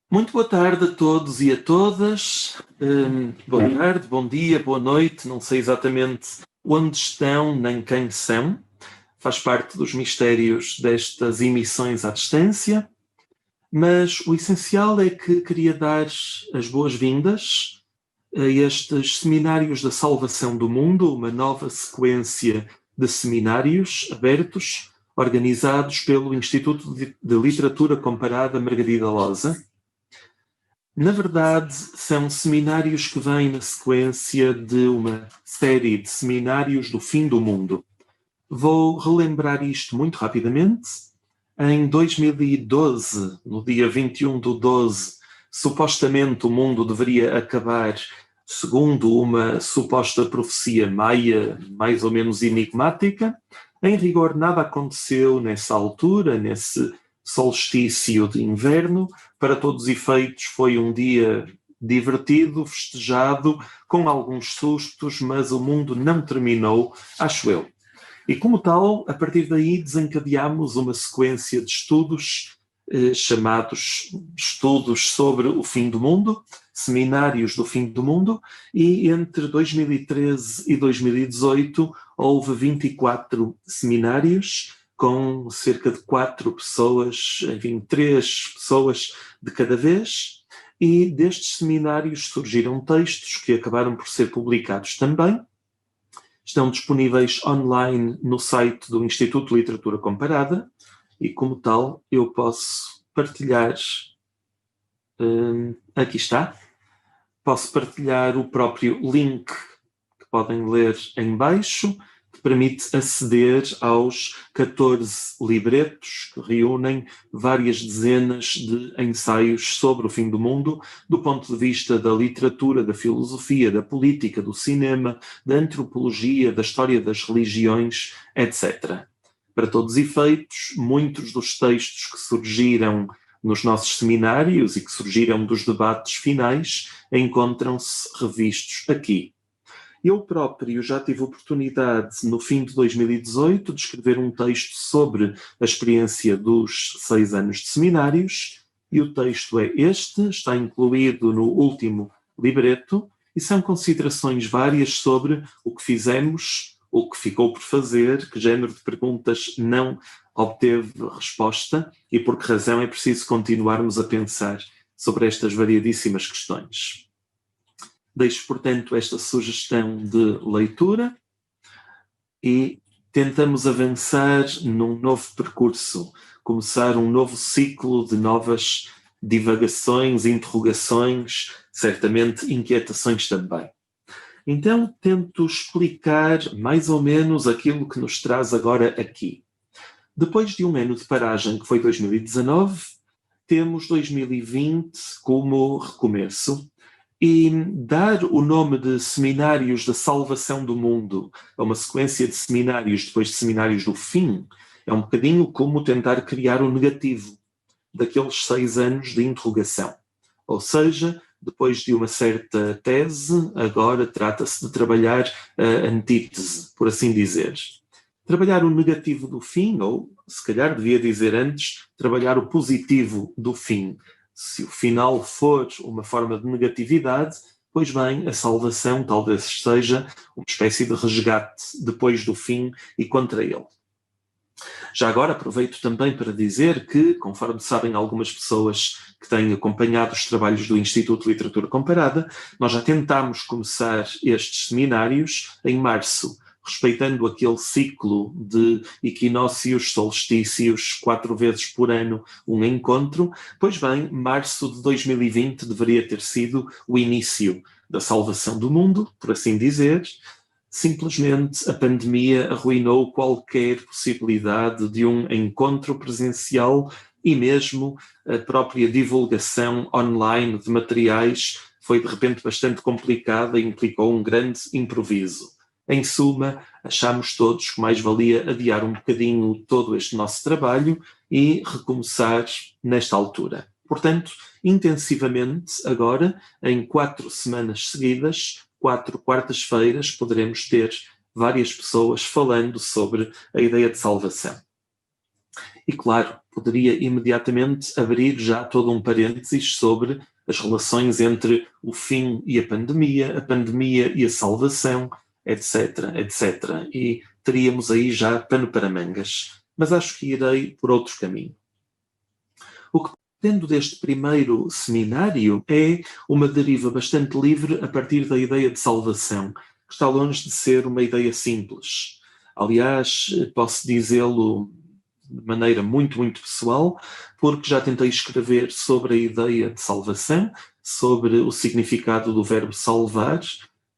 Muito boa tarde a todos e a todas. Boa tarde, bom dia, boa noite. Não sei exatamente onde estão nem quem são. Faz parte dos mistérios destas emissões à distância. Mas o essencial é que queria dar as boas-vindas a estes Seminários da Salvação do Mundo, uma nova sequência de seminários abertos, organizados pelo Instituto de Literatura Comparada Margarida Loza. Na verdade, são seminários que vêm na sequência de uma série de seminários do fim do mundo. Vou relembrar isto muito rapidamente. Em 2012, no dia 21/12, supostamente o mundo deveria acabar segundo uma suposta profecia maia, mais ou menos enigmática. Em rigor, nada aconteceu nessa altura, nesse solstício de inverno. Para todos os efeitos, foi um dia divertido, festejado, com alguns sustos, mas o mundo não terminou, acho eu. E como tal, a partir daí desencadeámos uma sequência de estudos chamados Estudos sobre o Fim do Mundo, Seminários do Fim do Mundo, e entre 2013 e 2018 houve 24 seminários com cerca de 4 pessoas, enfim, 3 pessoas de cada vez, e destes seminários surgiram textos que acabaram por ser publicados também. Estão disponíveis online no site do Instituto de Literatura Comparada e, como tal, eu posso partilhar, aqui está, posso partilhar o próprio link que podem ler em baixo, que permite aceder aos 14 libretos que reúnem várias dezenas de ensaios sobre o fim do mundo, do ponto de vista da literatura, da filosofia, da política, do cinema, da antropologia, da história das religiões, etc. Para todos os efeitos, muitos dos textos que surgiram nos nossos seminários e que surgiram dos debates finais encontram-se revistos aqui. Eu próprio já tive a oportunidade, no fim de 2018, de escrever um texto sobre a experiência dos 6 anos de seminários, e o texto é este, está incluído no último libreto, e são considerações várias sobre o que fizemos, o que ficou por fazer, que género de perguntas não obteve resposta, e por que razão é preciso continuarmos a pensar sobre estas variadíssimas questões. Deixo, portanto, esta sugestão de leitura e tentamos avançar num novo percurso, começar um novo ciclo de novas divagações, interrogações, certamente inquietações também. Então, tento explicar mais ou menos aquilo que nos traz agora aqui. Depois de um ano de paragem, que foi 2019, temos 2020 como recomeço. E dar o nome de Seminários da Salvação do Mundo a uma sequência de seminários depois de seminários do fim é um bocadinho como tentar criar o negativo daqueles 6 anos de interrogação. Ou seja, depois de uma certa tese, agora trata-se de trabalhar a antítese, por assim dizer. Trabalhar o negativo do fim, ou se calhar devia dizer antes, trabalhar o positivo do fim. Se o final for uma forma de negatividade, pois bem, a salvação talvez seja uma espécie de resgate depois do fim e contra ele. Já agora aproveito também para dizer que, conforme sabem algumas pessoas que têm acompanhado os trabalhos do Instituto de Literatura Comparada, nós já tentámos começar estes seminários em março, respeitando aquele ciclo de equinócios, solstícios, 4 vezes por ano um encontro. Pois bem, março de 2020 deveria ter sido o início da salvação do mundo, por assim dizer. Simplesmente a pandemia arruinou qualquer possibilidade de um encontro presencial e mesmo a própria divulgação online de materiais foi de repente bastante complicada e implicou um grande improviso. Em suma, achamos todos que mais valia adiar um bocadinho todo este nosso trabalho e recomeçar nesta altura. Portanto, intensivamente agora, em 4 semanas seguidas, 4 quartas-feiras, poderemos ter várias pessoas falando sobre a ideia de salvação. E claro, poderia imediatamente abrir já todo um parênteses sobre as relações entre o fim e a pandemia e a salvação, etc, etc. E teríamos aí já pano para mangas. Mas acho que irei por outro caminho. O que pretendo deste primeiro seminário é uma deriva bastante livre a partir da ideia de salvação, que está longe de ser uma ideia simples. Aliás, posso dizê-lo de maneira muito, muito pessoal, porque já tentei escrever sobre a ideia de salvação, sobre o significado do verbo salvar,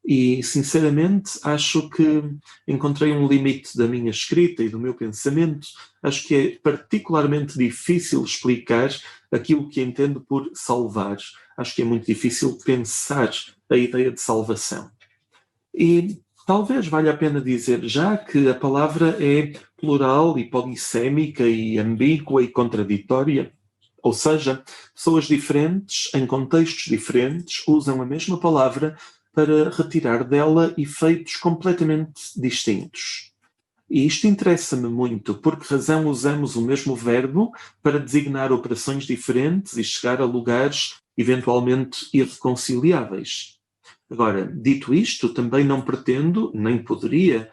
e, sinceramente, acho que encontrei um limite da minha escrita e do meu pensamento. Acho que é particularmente difícil explicar aquilo que entendo por salvar. Acho que é muito difícil pensar a ideia de salvação. E talvez valha a pena dizer já que a palavra é plural e polissémica e ambígua e contraditória. Ou seja, pessoas diferentes, em contextos diferentes, usam a mesma palavra para retirar dela efeitos completamente distintos. E isto interessa-me muito, por que razão usamos o mesmo verbo para designar operações diferentes e chegar a lugares eventualmente irreconciliáveis. Agora, dito isto, também não pretendo, nem poderia,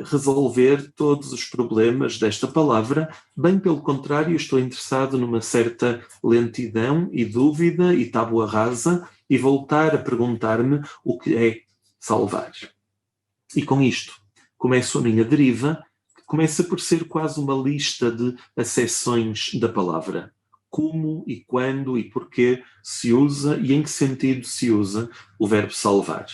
resolver todos os problemas desta palavra. Bem pelo contrário, estou interessado numa certa lentidão e dúvida e tábua rasa e voltar a perguntar-me o que é salvar. E com isto, começo a minha deriva, que começa por ser quase uma lista de acessões da palavra. Como e quando e porquê se usa e em que sentido se usa o verbo salvar.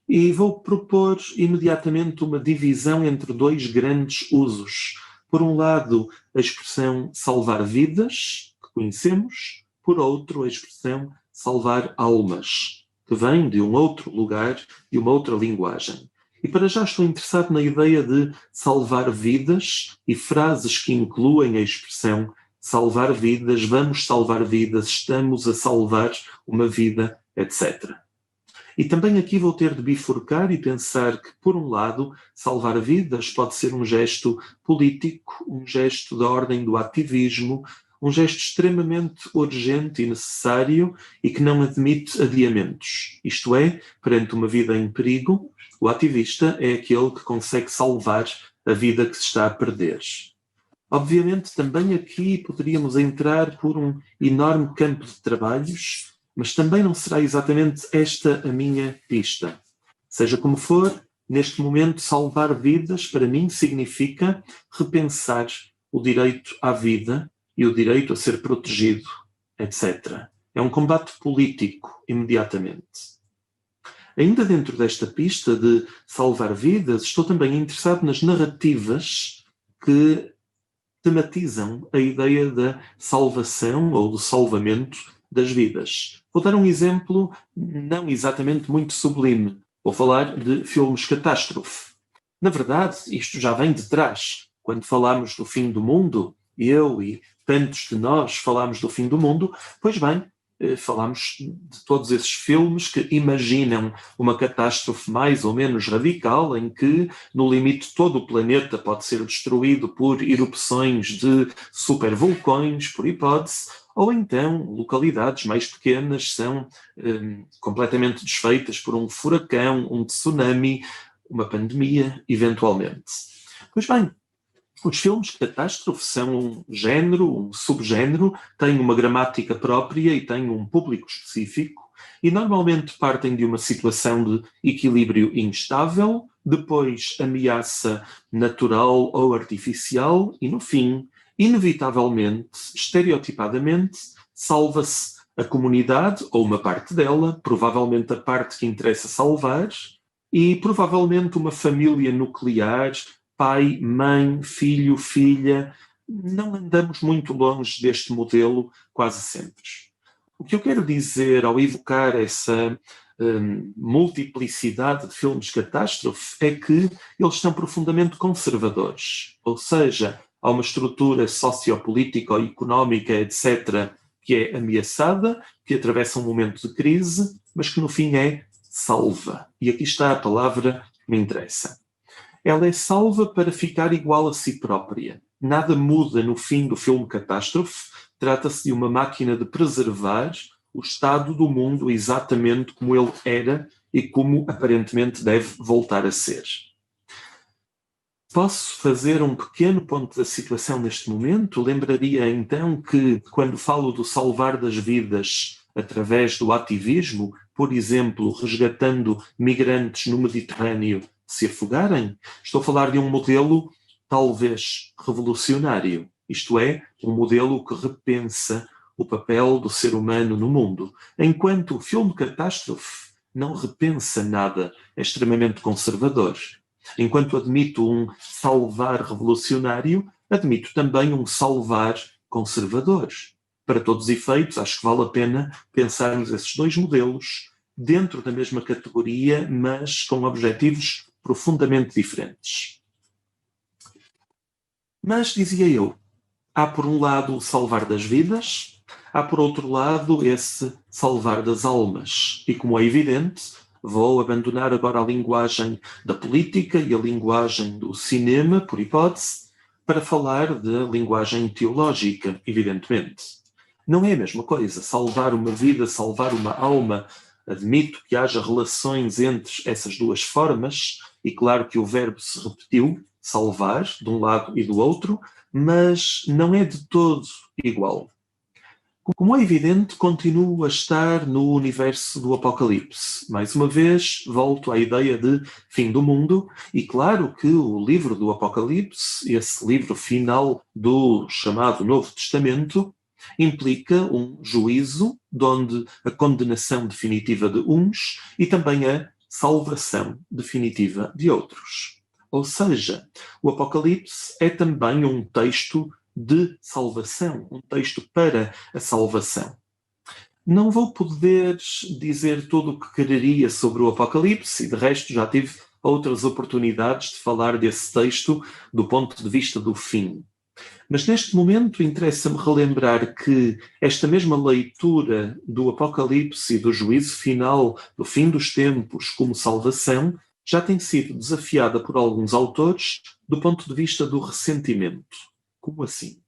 E vou propor imediatamente uma divisão entre dois grandes usos. Por um lado, a expressão salvar vidas, que conhecemos, por outro, a expressão salvar almas, que vem de um outro lugar e uma outra linguagem. E para já estou interessado na ideia de salvar vidas e frases que incluem a expressão salvar vidas, vamos salvar vidas, estamos a salvar uma vida, etc. E também aqui vou ter de bifurcar e pensar que, por um lado, salvar vidas pode ser um gesto político, um gesto da ordem do ativismo, um gesto extremamente urgente e necessário e que não admite adiamentos. Isto é, perante uma vida em perigo, o ativista é aquele que consegue salvar a vida que se está a perder. Obviamente, também aqui poderíamos entrar por um enorme campo de trabalhos, mas também não será exatamente esta a minha pista. Seja como for, neste momento, salvar vidas, para mim, significa repensar o direito à vida e o direito a ser protegido, etc. É um combate político, imediatamente. Ainda dentro desta pista de salvar vidas, estou também interessado nas narrativas que tematizam a ideia da salvação ou do salvamento das vidas. Vou dar um exemplo não exatamente muito sublime. Vou falar de filmes catástrofe. Na verdade, isto já vem de trás. Quando falamos do fim do mundo, eu e tantos de nós falamos do fim do mundo, pois bem, falamos de todos esses filmes que imaginam uma catástrofe mais ou menos radical, em que, no limite, todo o planeta pode ser destruído por erupções de supervulcões, por hipótese, ou então localidades mais pequenas são completamente desfeitas por um furacão, um tsunami, uma pandemia, eventualmente. Pois bem, os filmes de catástrofe são um género, um subgénero, têm uma gramática própria e têm um público específico e normalmente partem de uma situação de equilíbrio instável, depois ameaça natural ou artificial e, no fim, inevitavelmente, estereotipadamente, salva-se a comunidade ou uma parte dela, provavelmente a parte que interessa salvar, e provavelmente uma família nuclear, pai, mãe, filho, filha. Não andamos muito longe deste modelo quase sempre. O que eu quero dizer ao evocar essa multiplicidade de filmes de catástrofe é que eles são profundamente conservadores. Ou seja, há uma estrutura sociopolítica ou económica, etc., que é ameaçada, que atravessa um momento de crise, mas que no fim é salva. E aqui está a palavra que me interessa. Ela é salva para ficar igual a si própria. nada muda no fim do filme Catástrofe. Trata-se de uma máquina de preservar o estado do mundo exatamente como ele era e como aparentemente deve voltar a ser. Posso fazer um pequeno ponto da situação neste momento? Lembraria então que, quando falo do salvar das vidas através do ativismo, por exemplo, resgatando migrantes no Mediterrâneo se afogarem, estou a falar de um modelo talvez revolucionário, isto é, um modelo que repensa o papel do ser humano no mundo, enquanto o filme Catástrofe não repensa nada, é extremamente conservador. Enquanto admito um salvar revolucionário, admito também um salvar conservador. Para todos os efeitos, acho que vale a pena pensarmos esses dois modelos dentro da mesma categoria, mas com objetivos profundamente diferentes. Mas, dizia eu, há por um lado o salvar das vidas, há por outro lado esse salvar das almas. E como é evidente, vou abandonar agora a linguagem da política e a linguagem do cinema, por hipótese, para falar da linguagem teológica, evidentemente. Não é a mesma coisa salvar uma vida, salvar uma alma. Admito que haja relações entre essas duas formas, e claro que o verbo se repetiu, salvar, de um lado e do outro, mas não é de todo igual. Como é evidente, continuo a estar no universo do Apocalipse. Mais uma vez, volto à ideia de fim do mundo, e claro que o livro do Apocalipse, esse livro final do chamado Novo Testamento, implica um juízo, onde a condenação definitiva de uns e também a salvação definitiva de outros. Ou seja, o Apocalipse é também um texto de salvação, um texto para a salvação. Não vou poder dizer tudo o que quereria sobre o Apocalipse, e de resto já tive outras oportunidades de falar desse texto do ponto de vista do fim. Mas neste momento interessa-me relembrar que esta mesma leitura do Apocalipse e do juízo final, do fim dos tempos como salvação, já tem sido desafiada por alguns autores do ponto de vista do ressentimento. Como assim?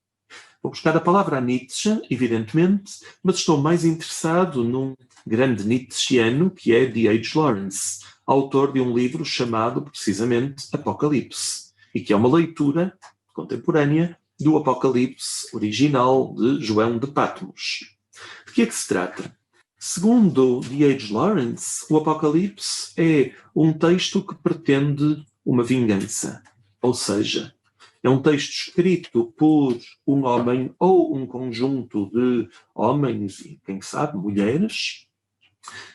Vou buscar a palavra a Nietzsche, evidentemente, mas estou mais interessado num grande nietzscheano que é D.H. Lawrence, autor de um livro chamado, precisamente, Apocalipse, e que é uma leitura contemporânea do Apocalipse original de João de Patmos. De que é que se trata? Segundo D.H. Lawrence, o Apocalipse é um texto que pretende uma vingança, ou seja, é um texto escrito por um homem ou um conjunto de homens e, quem sabe, mulheres,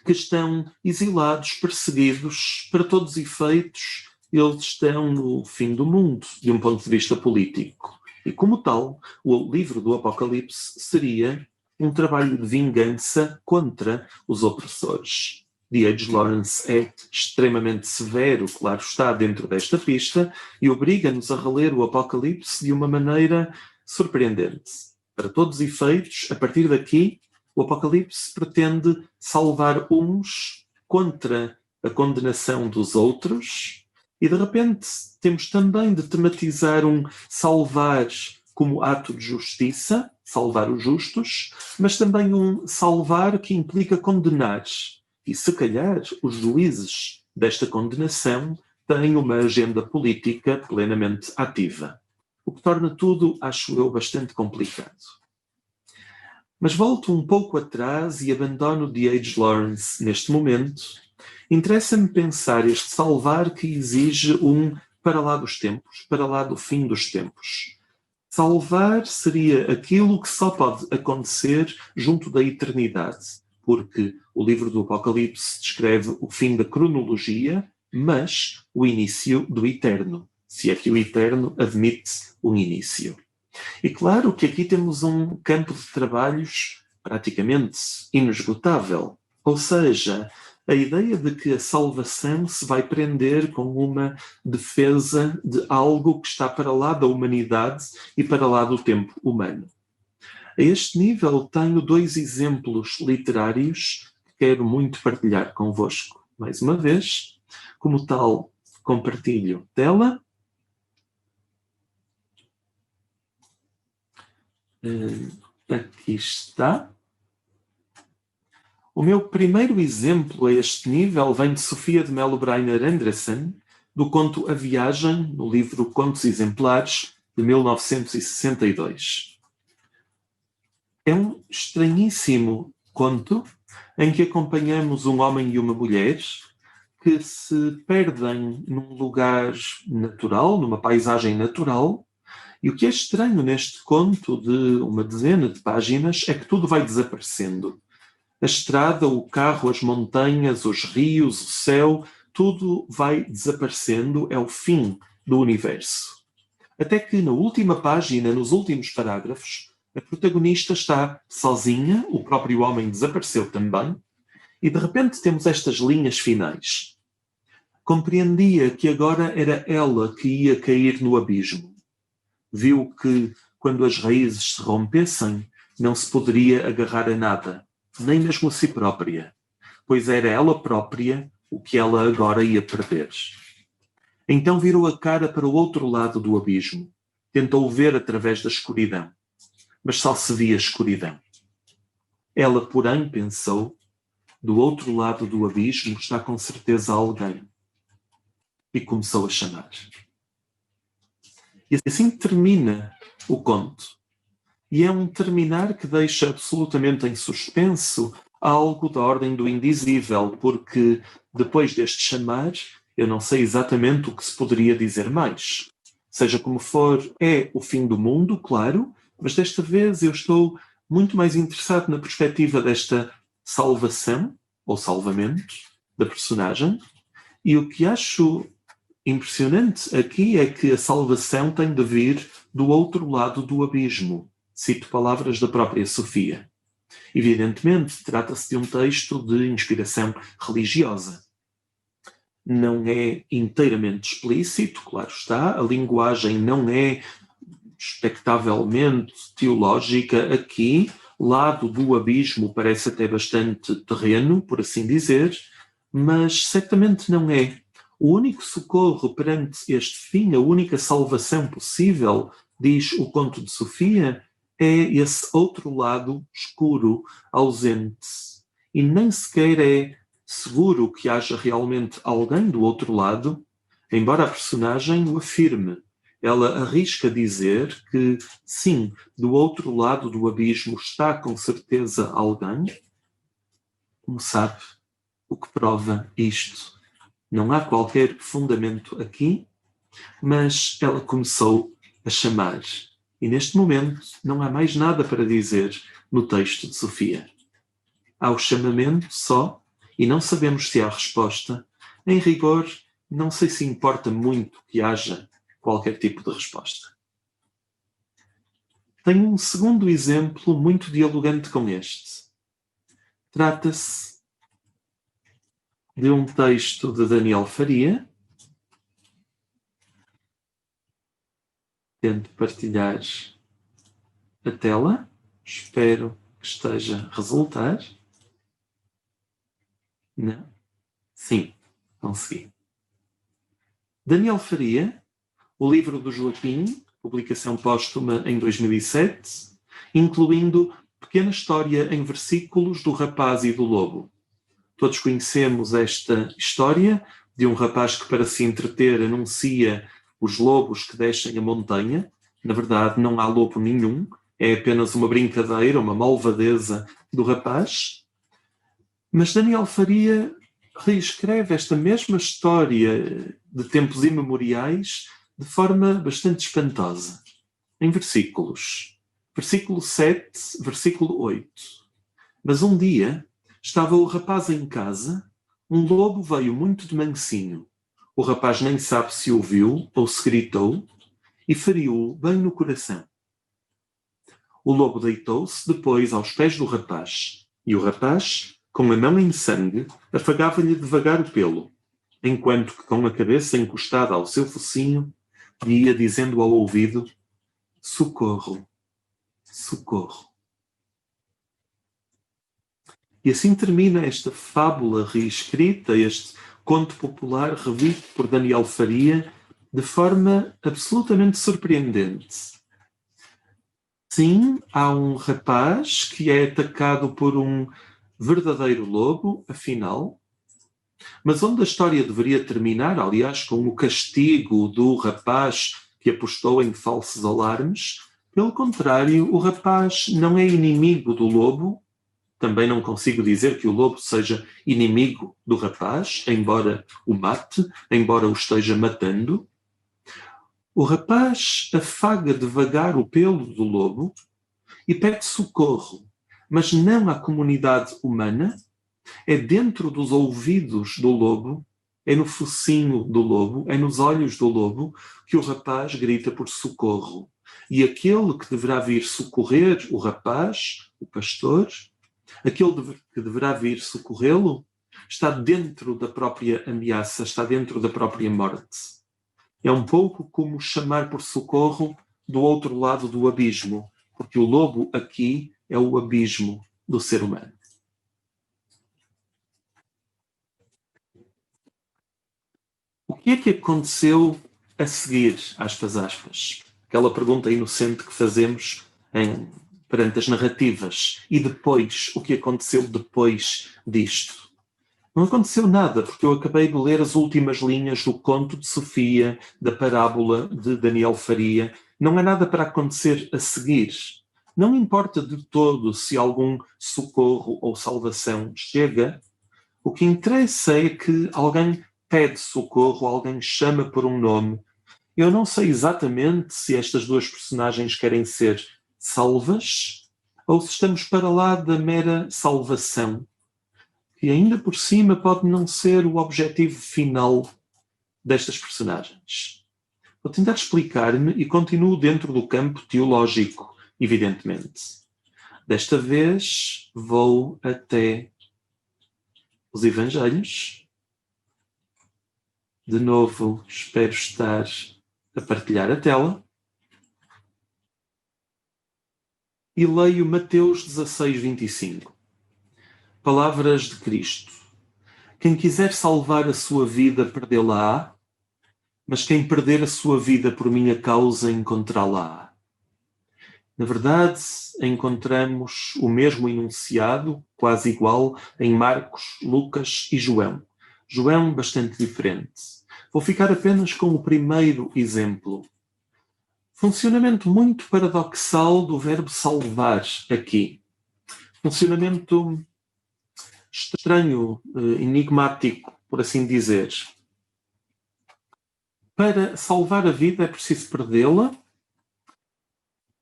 que estão exilados, perseguidos, para todos os efeitos, eles estão no fim do mundo, de um ponto de vista político. E, como tal, o livro do Apocalipse seria um trabalho de vingança contra os opressores. D.H. Lawrence é extremamente severo, claro está, dentro desta pista, e obriga-nos a reler o Apocalipse de uma maneira surpreendente. Para todos os efeitos, a partir daqui, o Apocalipse pretende salvar uns contra a condenação dos outros, e de repente temos também de tematizar um salvar como ato de justiça, salvar os justos, mas também um salvar que implica condenar. E se calhar os juízes desta condenação têm uma agenda política plenamente ativa. O que torna tudo, acho eu, bastante complicado. Mas volto um pouco atrás e abandono D.H. Lawrence neste momento. Interessa-me pensar este salvar que exige um para lá dos tempos, para lá do fim dos tempos. Salvar seria aquilo que só pode acontecer junto da eternidade, porque o livro do Apocalipse descreve o fim da cronologia, mas o início do eterno, se é que o eterno admite um início. E claro que aqui temos um campo de trabalhos praticamente inesgotável, ou seja, a ideia de que a salvação se vai prender com uma defesa de algo que está para lá da humanidade e para lá do tempo humano. A este nível, tenho dois exemplos literários que quero muito partilhar convosco. Mais uma vez, como tal, compartilho tela. Aqui está. O meu primeiro exemplo a este nível vem de Sofia de Mello Breiner Andressen, do conto A Viagem, no livro Contos Exemplares, de 1962. É um estranhíssimo conto em que acompanhamos um homem e uma mulher que se perdem num lugar natural, numa paisagem natural, e o que é estranho neste conto de uma dezena de páginas é que tudo vai desaparecendo. A estrada, o carro, as montanhas, os rios, o céu, tudo vai desaparecendo, é o fim do universo. Até que na última página, nos últimos parágrafos, a protagonista está sozinha, o próprio homem desapareceu também, e de repente temos estas linhas finais. Compreendia que agora era ela que ia cair no abismo. Viu que, quando as raízes se rompessem, não se poderia agarrar a nada, nem mesmo a si própria, pois era ela própria o que ela agora ia perder. Então virou a cara para o outro lado do abismo. Tentou ver através da escuridão, mas só se via escuridão. Ela, porém, pensou, do outro lado do abismo está com certeza alguém. E começou a chamar. E assim termina o conto. E é um terminar que deixa absolutamente em suspenso algo da ordem do indizível, porque depois deste chamar, eu não sei exatamente o que se poderia dizer mais. Seja como for, é o fim do mundo, claro, mas desta vez eu estou muito mais interessado na perspectiva desta salvação, ou salvamento, da personagem, e o que acho impressionante aqui é que a salvação tem de vir do outro lado do abismo. Cito palavras da própria Sofia. Evidentemente, trata-se de um texto de inspiração religiosa. Não é inteiramente explícito, claro está, a linguagem não é expectavelmente teológica aqui, lado do abismo parece até bastante terreno, por assim dizer, mas certamente não é. O único socorro perante este fim, a única salvação possível, diz o conto de Sofia, é esse outro lado escuro, ausente. E nem sequer é seguro que haja realmente alguém do outro lado, embora a personagem o afirme. Ela arrisca dizer que, sim, do outro lado do abismo está com certeza alguém. Como sabe, o que prova isto? Não há qualquer fundamento aqui, mas ela começou a chamar. E neste momento não há mais nada para dizer no texto de Sofia. Há o chamamento só, e não sabemos se há resposta. Em rigor, não sei se importa muito que haja qualquer tipo de resposta. Tenho um segundo exemplo muito dialogante com este. Trata-se de um texto de Daniel Faria. Tento partilhar a tela. Espero que esteja a resultar. Não? Sim, consegui. Daniel Faria, o livro do Joaquim, publicação póstuma em 2007, incluindo pequena história em versículos do rapaz e do lobo. Todos conhecemos esta história de um rapaz que, para se entreter, anuncia os lobos que descem a montanha. Na verdade, não há lobo nenhum, é apenas uma brincadeira, uma malvadeza do rapaz. Mas Daniel Faria reescreve esta mesma história de tempos imemoriais de forma bastante espantosa, em versículos. Versículo 7, versículo 8. Mas um dia estava o rapaz em casa, um lobo veio muito de mansinho. O rapaz nem sabe se ouviu ou se gritou e feriu-o bem no coração. O lobo deitou-se depois aos pés do rapaz, e o rapaz, com a mão em sangue, afagava-lhe devagar o pelo, enquanto que com a cabeça encostada ao seu focinho, lhe ia dizendo ao ouvido: socorro, socorro. E assim termina esta fábula reescrita, este conto popular revisto por Daniel Faria, de forma absolutamente surpreendente. Sim, há um rapaz que é atacado por um verdadeiro lobo, afinal, mas onde a história deveria terminar, aliás, com o castigo do rapaz que apostou em falsos alarmes, pelo contrário, o rapaz não é inimigo do lobo. Também não consigo dizer que o lobo seja inimigo do rapaz, embora o mate, embora o esteja matando. O rapaz afaga devagar o pelo do lobo e pede socorro, mas não à comunidade humana, é dentro dos ouvidos do lobo, é no focinho do lobo, é nos olhos do lobo que o rapaz grita por socorro. E aquele que deverá vir socorrer o rapaz, o pastor, aquele que deverá vir socorrê-lo, está dentro da própria ameaça, está dentro da própria morte. É um pouco como chamar por socorro do outro lado do abismo, porque o lobo aqui é o abismo do ser humano. O que é que aconteceu a seguir, aspas, aspas? Aquela pergunta inocente que fazemos perante as narrativas. E depois? O que aconteceu depois disto? Não aconteceu nada, porque eu acabei de ler as últimas linhas do conto de Sofia, da parábola de Daniel Faria. Não há nada para acontecer a seguir. Não importa de todo se algum socorro ou salvação chega. O que interessa é que alguém pede socorro, alguém chama por um nome. Eu não sei exatamente se estas duas personagens querem ser salvas ou se estamos para lá da mera salvação. E ainda por cima pode não ser o objetivo final destas personagens. Vou tentar explicar-me e continuo dentro do campo teológico, evidentemente. Desta vez vou até os Evangelhos. De novo, espero estar a partilhar a tela. E leio Mateus 16, 25. Palavras de Cristo. Quem quiser salvar a sua vida, perdê-la-á, mas quem perder a sua vida por minha causa, encontrá-la-á. Na verdade, encontramos o mesmo enunciado, quase igual, em Marcos, Lucas e João. João bastante diferente. Vou ficar apenas com o primeiro exemplo. Funcionamento muito paradoxal do verbo salvar aqui. Funcionamento estranho, enigmático, por assim dizer. Para salvar a vida é preciso perdê-la,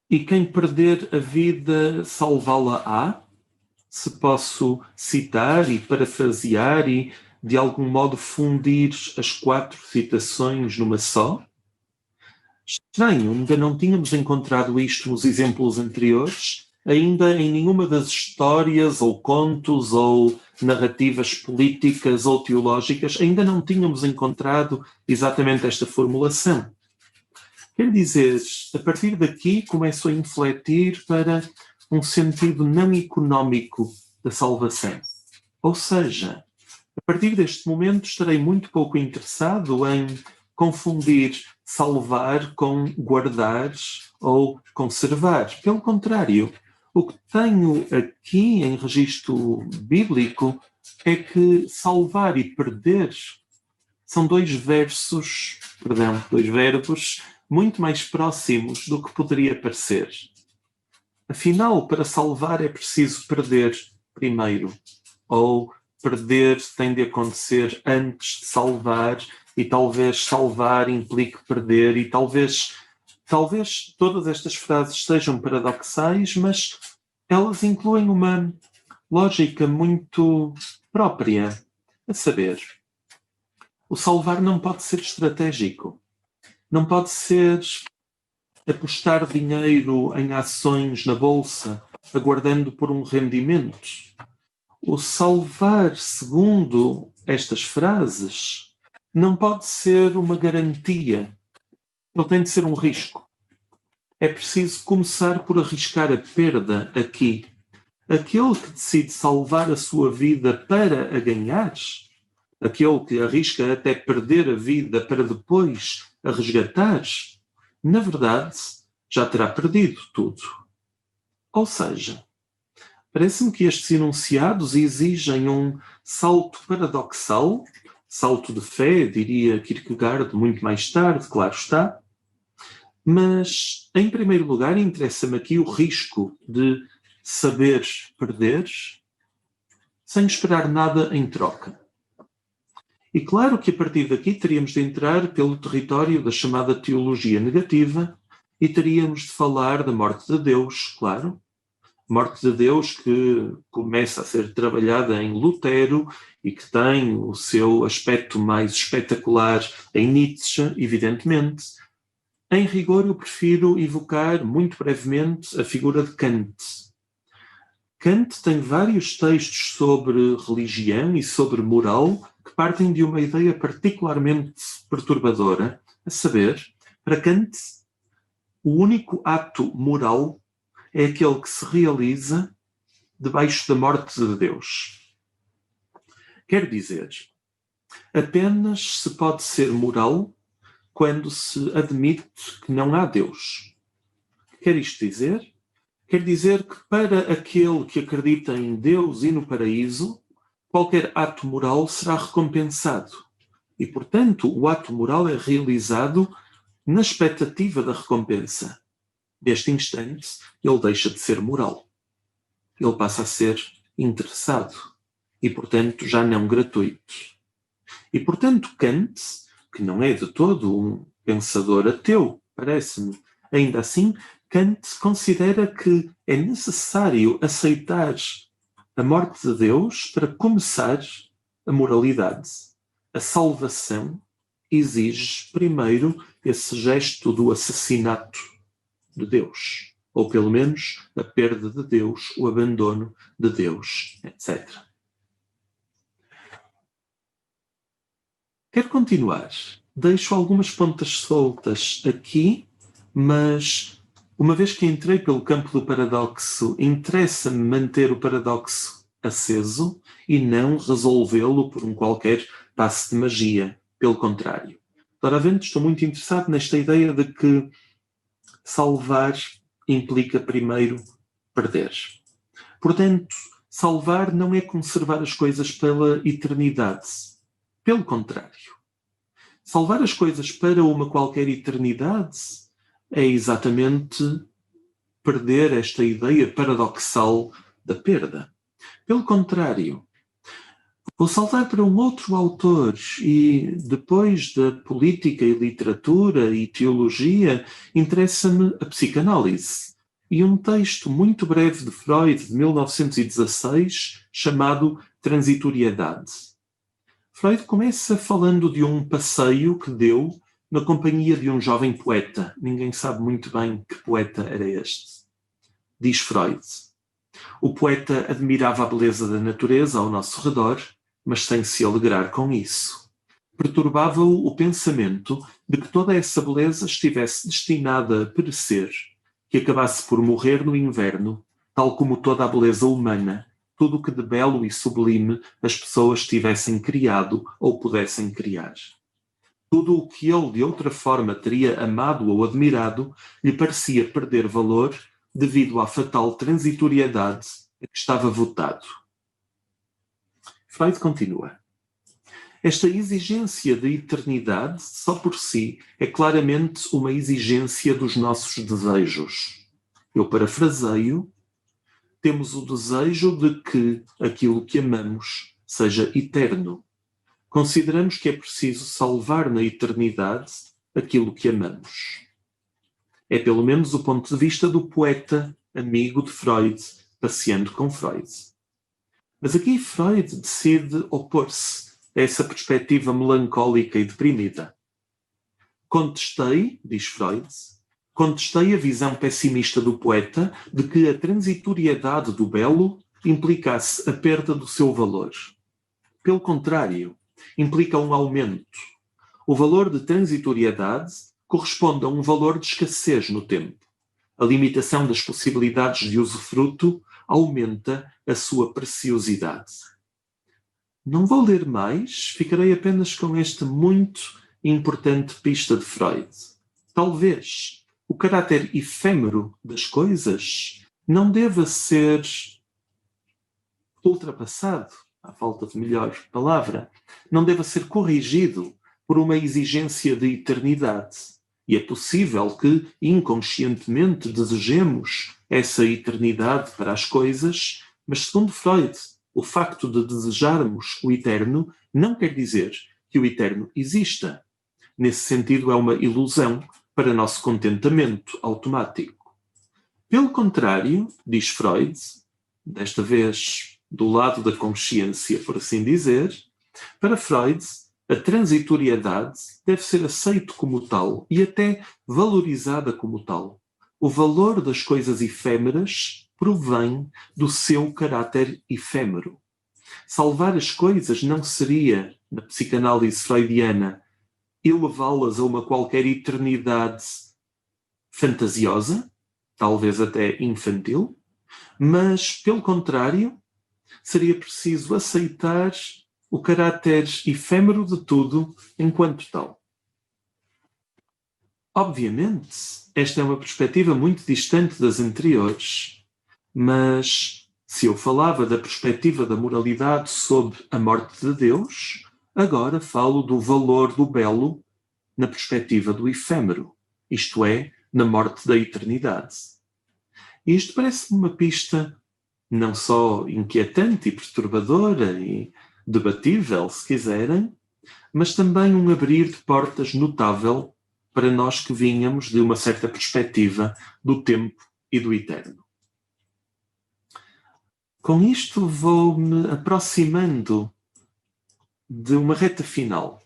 e quem perder a vida, salvá-la-á. Se posso citar e parafrasear e, de algum modo, fundir as 4 citações numa só. Estranho, ainda não tínhamos encontrado isto nos exemplos anteriores, ainda em nenhuma das histórias ou contos ou narrativas políticas ou teológicas, ainda não tínhamos encontrado exatamente esta formulação. Quer dizer, a partir daqui começo a infletir para um sentido não económico da salvação. Ou seja, a partir deste momento estarei muito pouco interessado em confundir salvar com guardar ou conservar. Pelo contrário, o que tenho aqui em registro bíblico é que salvar e perder são dois verbos muito mais próximos do que poderia parecer. Afinal, para salvar é preciso perder primeiro, ou perder tem de acontecer antes de salvar, e talvez salvar implique perder, e talvez todas estas frases sejam paradoxais, mas elas incluem uma lógica muito própria, a saber, o salvar não pode ser estratégico, não pode ser apostar dinheiro em ações na bolsa, aguardando por um rendimento. O salvar, segundo estas frases, não pode ser uma garantia. Ele tem de ser um risco. É preciso começar por arriscar a perda aqui. Aquele que decide salvar a sua vida para a ganhar, aquele que arrisca até perder a vida para depois a resgatar, na verdade, já terá perdido tudo. Ou seja, parece-me que estes enunciados exigem um salto paradoxal, salto de fé, diria Kierkegaard, muito mais tarde, claro está, mas, em primeiro lugar, interessa-me aqui o risco de saber perder sem esperar nada em troca. E claro que a partir daqui teríamos de entrar pelo território da chamada teologia negativa e teríamos de falar da morte de Deus, claro. Morte de Deus que começa a ser trabalhada em Lutero e que tem o seu aspecto mais espetacular em Nietzsche, evidentemente. Em rigor, eu prefiro evocar muito brevemente a figura de Kant. Kant tem vários textos sobre religião e sobre moral que partem de uma ideia particularmente perturbadora, a saber, para Kant, o único ato moral é aquele que se realiza debaixo da morte de Deus. Quer dizer, apenas se pode ser moral quando se admite que não há Deus. Quer isto dizer? Quer dizer que para aquele que acredita em Deus e no paraíso, qualquer ato moral será recompensado. E, portanto, o ato moral é realizado na expectativa da recompensa. Deste instante, ele deixa de ser moral. Ele passa a ser interessado. E, portanto, já não gratuito. E, portanto, Kant, que não é de todo um pensador ateu, parece-me, ainda assim, Kant considera que é necessário aceitar a morte de Deus para começar a moralidade. A salvação exige primeiro esse gesto do assassinato de Deus, ou pelo menos a perda de Deus, o abandono de Deus, etc. Quero continuar. Deixo algumas pontas soltas aqui, mas uma vez que entrei pelo campo do paradoxo, interessa-me manter o paradoxo aceso e não resolvê-lo por um qualquer passe de magia. Pelo contrário. Doravante, estou muito interessado nesta ideia de que salvar implica primeiro perder. Portanto, salvar não é conservar as coisas pela eternidade. Pelo contrário. Salvar as coisas para uma qualquer eternidade é exatamente perder esta ideia paradoxal da perda. Pelo contrário, vou saltar para um outro autor e, depois da política e literatura e teologia, interessa-me a psicanálise e um texto muito breve de Freud, de 1916, chamado Transitoriedade. Freud começa falando de um passeio que deu na companhia de um jovem poeta. Ninguém sabe muito bem que poeta era este. Diz Freud. O poeta admirava a beleza da natureza ao nosso redor, mas sem se alegrar com isso. Perturbava-o o pensamento de que toda essa beleza estivesse destinada a perecer, que acabasse por morrer no inverno, tal como toda a beleza humana, tudo o que de belo e sublime as pessoas tivessem criado ou pudessem criar. Tudo o que ele de outra forma teria amado ou admirado lhe parecia perder valor devido à fatal transitoriedade a que estava votado. Freud continua. Esta exigência de eternidade, só por si, é claramente uma exigência dos nossos desejos. Eu parafraseio, temos o desejo de que aquilo que amamos seja eterno. Consideramos que é preciso salvar na eternidade aquilo que amamos. É pelo menos o ponto de vista do poeta, amigo de Freud, passeando com Freud. Mas aqui Freud decide opor-se a essa perspectiva melancólica e deprimida. Diz Freud, contestei a visão pessimista do poeta de que a transitoriedade do belo implicasse a perda do seu valor. Pelo contrário, implica um aumento. O valor de transitoriedade corresponde a um valor de escassez no tempo. A limitação das possibilidades de usufruto aumenta a sua preciosidade. Não vou ler mais, ficarei apenas com esta muito importante pista de Freud. Talvez o caráter efêmero das coisas não deva ser ultrapassado, à falta de melhor palavra, não deva ser corrigido por uma exigência de eternidade. E é possível que, inconscientemente, desejemos essa eternidade para as coisas, mas, segundo Freud, o facto de desejarmos o eterno não quer dizer que o eterno exista. Nesse sentido, é uma ilusão para nosso contentamento automático. Pelo contrário, diz Freud, desta vez do lado da consciência, por assim dizer, para Freud, a transitoriedade deve ser aceito como tal e até valorizada como tal. O valor das coisas efêmeras provém do seu caráter efêmero. Salvar as coisas não seria, na psicanálise freudiana, elevá-las a uma qualquer eternidade fantasiosa, talvez até infantil, mas, pelo contrário, seria preciso aceitar o caráter efêmero de tudo enquanto tal. Obviamente, esta é uma perspectiva muito distante das anteriores, mas se eu falava da perspectiva da moralidade sob a morte de Deus, agora falo do valor do belo na perspectiva do efêmero, isto é, na morte da eternidade. E isto parece-me uma pista não só inquietante e perturbadora e debatível, se quiserem, mas também um abrir de portas notável para nós que vínhamos de uma certa perspectiva do tempo e do eterno. Com isto vou-me aproximando de uma reta final.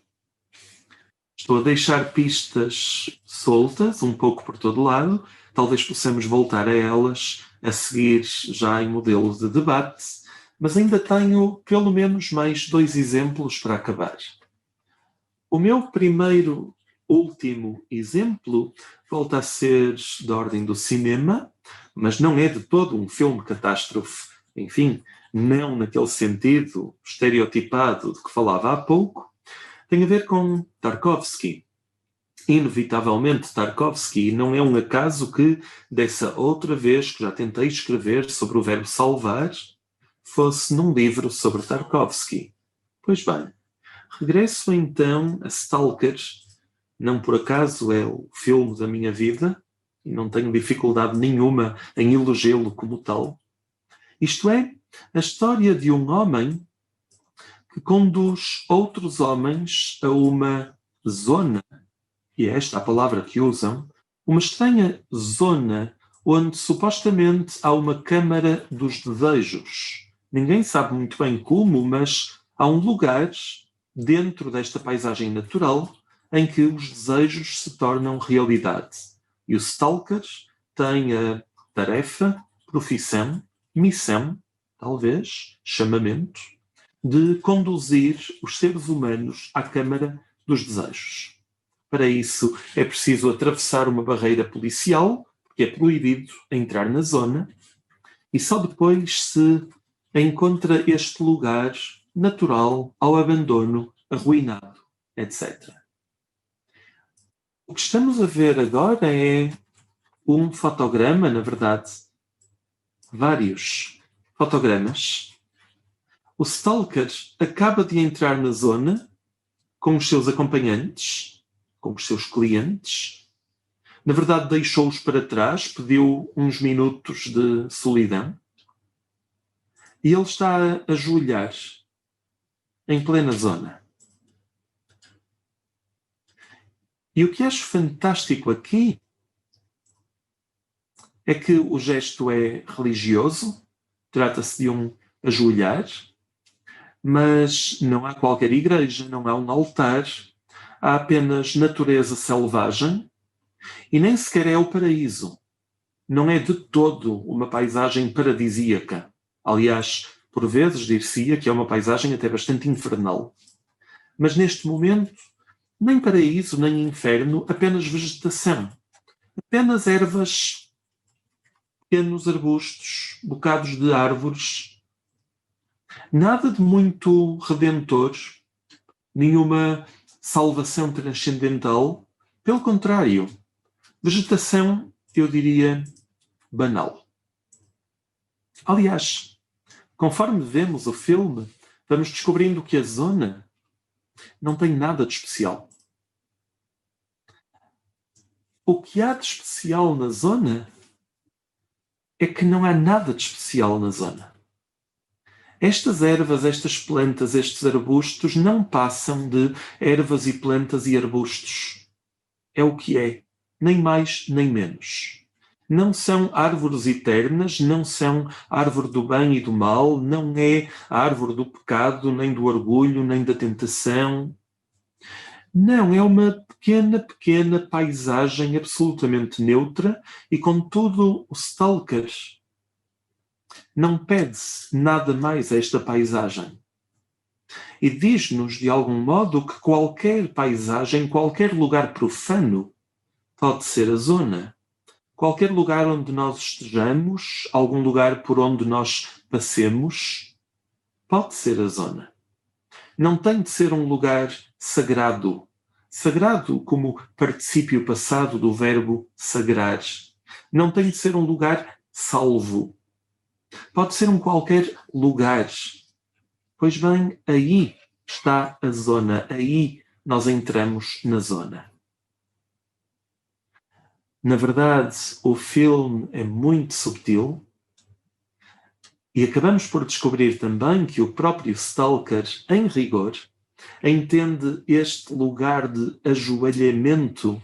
Estou a deixar pistas soltas, um pouco por todo lado, talvez possamos voltar a elas a seguir já em modelo de debate, mas ainda tenho pelo menos mais 2 exemplos para acabar. O meu primeiro, último exemplo volta a ser da ordem do cinema, mas não é de todo um filme catástrofe, enfim, não naquele sentido estereotipado de que falava há pouco, tem a ver com Tarkovsky. Inevitavelmente, Tarkovsky não é um acaso que, dessa outra vez que já tentei escrever sobre o verbo salvar, fosse num livro sobre Tarkovsky. Pois bem, regresso então a Stalker. Não por acaso é o filme da minha vida, e não tenho dificuldade nenhuma em elogiá-lo como tal. Isto é, a história de um homem que conduz outros homens a uma zona, e é esta a palavra que usam, uma estranha zona onde supostamente há uma câmara dos desejos. Ninguém sabe muito bem como, mas há um lugar dentro desta paisagem natural em que os desejos se tornam realidade. E o Stalker tem a tarefa, profissão, missão, talvez, chamamento, de conduzir os seres humanos à Câmara dos Desejos. Para isso é preciso atravessar uma barreira policial, porque é proibido entrar na zona, e só depois se encontra este lugar natural ao abandono, arruinado, etc. O que estamos a ver agora é um fotograma, na verdade, vários fotogramas. O Stalker acaba de entrar na zona com os seus acompanhantes, com os seus clientes. Na verdade, deixou-os para trás, pediu uns minutos de solidão. E ele está a ajoelhar em plena zona. E o que acho fantástico aqui é que o gesto é religioso, trata-se de um ajoelhar, mas não há qualquer igreja, não há um altar, há apenas natureza selvagem e nem sequer é o paraíso. Não é de todo uma paisagem paradisíaca. Aliás, por vezes dir-se-ia que é uma paisagem até bastante infernal. Mas neste momento, nem paraíso, nem inferno, apenas vegetação. Apenas ervas, pequenos arbustos, bocados de árvores. Nada de muito redentor, nenhuma salvação transcendental. Pelo contrário, vegetação, eu diria, banal. Aliás, conforme vemos o filme, vamos descobrindo que a zona não tem nada de especial. O que há de especial na zona é que não há nada de especial na zona. Estas ervas, estas plantas, estes arbustos não passam de ervas e plantas e arbustos. É o que é, nem mais nem menos. Não são árvores eternas, não são árvore do bem e do mal, não é a árvore do pecado, nem do orgulho, nem da tentação. Não, é uma pequena paisagem absolutamente neutra e, contudo, o Stalker não pede nada mais a esta paisagem. E diz-nos, de algum modo, que qualquer paisagem, qualquer lugar profano, pode ser a zona. Qualquer lugar onde nós estejamos, algum lugar por onde nós passemos, pode ser a zona. Não tem de ser um lugar sagrado. Sagrado como particípio passado do verbo sagrar. Não tem de ser um lugar salvo. Pode ser um qualquer lugar. Pois bem, aí está a zona. Aí nós entramos na zona. Na verdade, o filme é muito subtil e acabamos por descobrir também que o próprio Stalker, em rigor, entende este lugar de ajoelhamento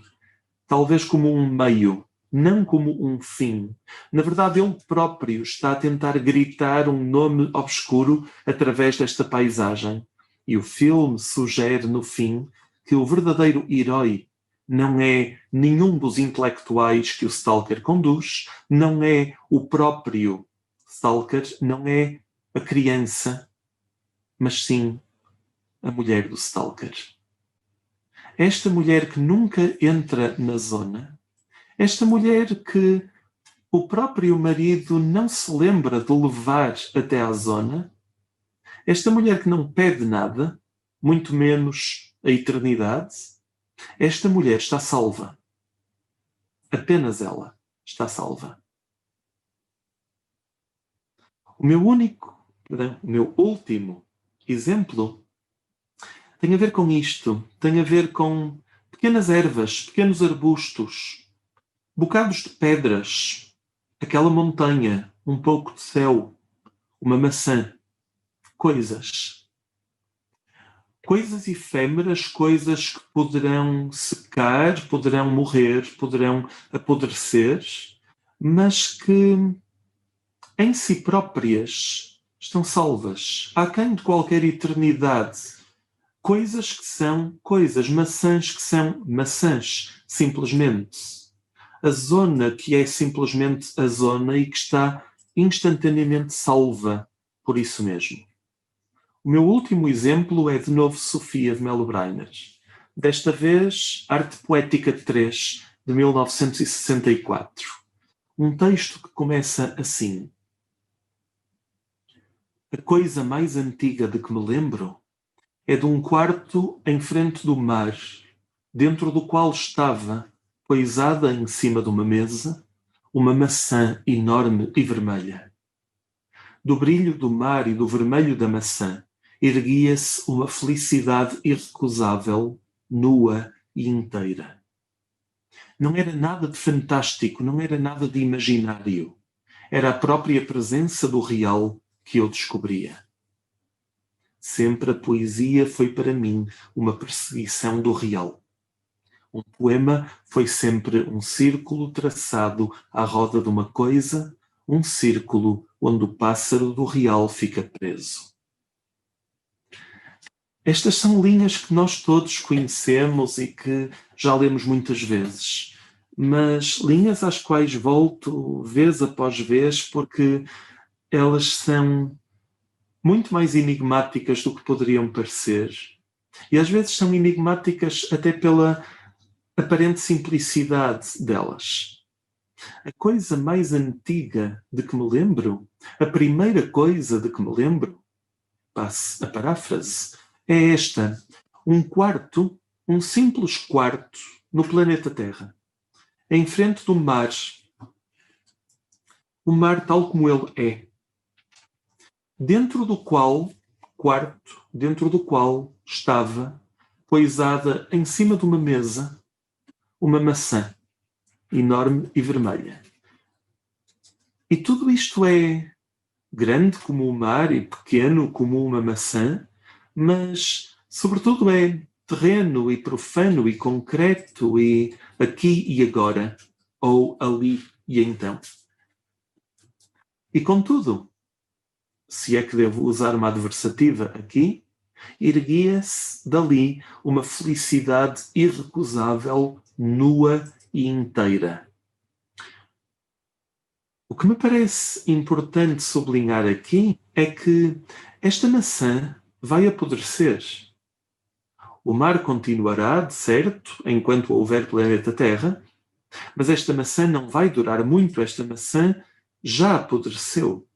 talvez como um meio, não como um fim. Na verdade, ele próprio está a tentar gritar um nome obscuro através desta paisagem. E o filme sugere, no fim, que o verdadeiro herói não é nenhum dos intelectuais que o Stalker conduz, não é o próprio Stalker, não é a criança, mas sim a mulher do Stalker. Esta mulher que nunca entra na zona, esta mulher que o próprio marido não se lembra de levar até à zona, esta mulher que não pede nada, muito menos a eternidade, esta mulher está salva. Apenas ela está salva. O meu último exemplo tem a ver com isto, tem a ver com pequenas ervas, pequenos arbustos, bocados de pedras, aquela montanha, um pouco de céu, uma maçã, coisas. Coisas efêmeras, coisas que poderão secar, poderão morrer, poderão apodrecer, mas que em si próprias estão salvas, aquém de qualquer eternidade. Coisas que são coisas, maçãs que são maçãs, simplesmente. A zona que é simplesmente a zona e que está instantaneamente salva por isso mesmo. O meu último exemplo é de novo Sofia de Melo Breiner. Desta vez, Arte Poética 3, de 1964. Um texto que começa assim. A coisa mais antiga de que me lembro é de um quarto em frente do mar, dentro do qual estava, poisada em cima de uma mesa, uma maçã enorme e vermelha. Do brilho do mar e do vermelho da maçã erguia-se uma felicidade irrecusável, nua e inteira. Não era nada de fantástico, não era nada de imaginário. Era a própria presença do real que eu descobria. Sempre a poesia foi para mim uma perseguição do real. Um poema foi sempre um círculo traçado à roda de uma coisa, um círculo onde o pássaro do real fica preso. Estas são linhas que nós todos conhecemos e que já lemos muitas vezes, mas linhas às quais volto vez após vez porque elas são muito mais enigmáticas do que poderiam parecer. E às vezes são enigmáticas até pela aparente simplicidade delas. A coisa mais antiga de que me lembro, a primeira coisa de que me lembro, passe a paráfrase, é esta: um quarto, um simples quarto no planeta Terra, em frente do mar. O mar tal como ele é. quarto, dentro do qual estava poisada em cima de uma mesa uma maçã enorme e vermelha. E tudo isto é grande como o mar e pequeno como uma maçã, mas, sobretudo, é terreno e profano e concreto e aqui e agora, ou ali e então. E, contudo, se é que devo usar uma adversativa aqui, erguia-se dali uma felicidade irrecusável, nua e inteira. O que me parece importante sublinhar aqui é que esta maçã vai apodrecer. O mar continuará, de certo, enquanto houver planeta Terra, mas esta maçã não vai durar muito. Esta maçã já apodreceu.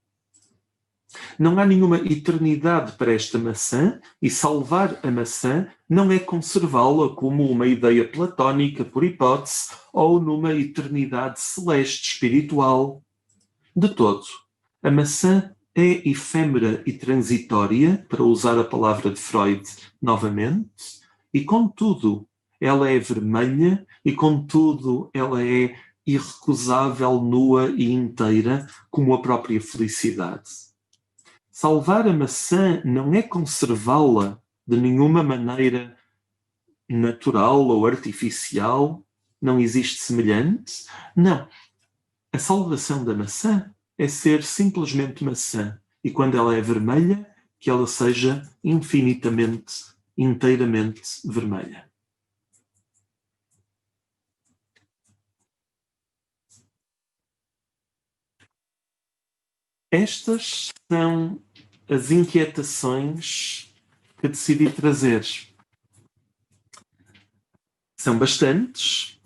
Não há nenhuma eternidade para esta maçã, e salvar a maçã não é conservá-la como uma ideia platónica, por hipótese, ou numa eternidade celeste espiritual. De todo. A maçã é efêmera e transitória, para usar a palavra de Freud novamente, e contudo ela é vermelha e contudo ela é irrecusável, nua e inteira, como a própria felicidade. Salvar a maçã não é conservá-la de nenhuma maneira natural ou artificial, não existe semelhante. Não. A salvação da maçã é ser simplesmente maçã. E quando ela é vermelha, que ela seja infinitamente, inteiramente vermelha. Estas são as inquietações que decidi trazer. São bastantes.